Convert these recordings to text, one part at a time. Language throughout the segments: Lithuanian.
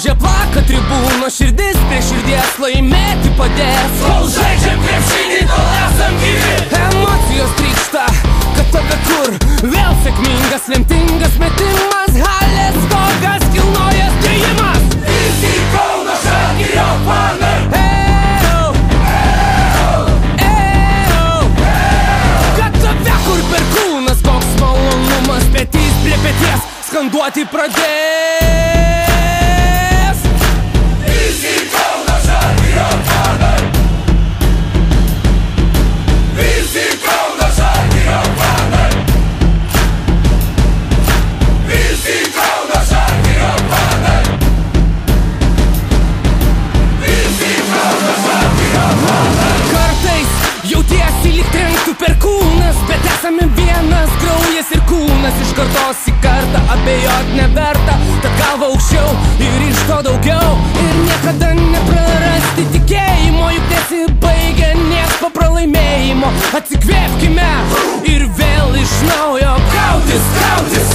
Užė plaka tribūno, širdis prie širdies laimėti padės. Kol žaidžiam krepšinį, tol esam gyvi. Emocijos trykšta, kad tave kur. Vėl sėkmingas, lemtingas metimas. Halės stogas, kilnojas dėjimas. Visi Kauno Žalgirio fanai. Kad tave kur per kūnas, koks malonumas. Petys prie peties skanduoti pradės. Visi Kauno Žalgirio fanai. Visi Kauno Žalgirio fanai. Visi Kauno Žalgirio fanai. Visi Kauno Žalgirio fanai. Kartais jautiesi lyg trenktų per kūnas, bet esame vienas kraujas ir kūnas. Iš kartos į kartą abejot neverta, tad galva aukščiau ir iš to daugiau. Ir niekada neprarasti tikėjimo, juk nesibaigia nieks po pralaimėjimo. Atsikvėpkime ir vėl iš naujo kautis, kautis.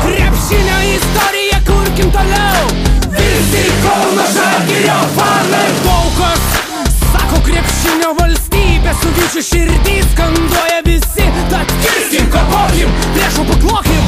Krepšinio istoriją kurkim toliau. Visi Kauno Žalgirio fanai. Daug kas sako krepšinio valstybė, su vyčiu širdį skanduoja visi. Tad kirskim, kapokim, priešo paklokim.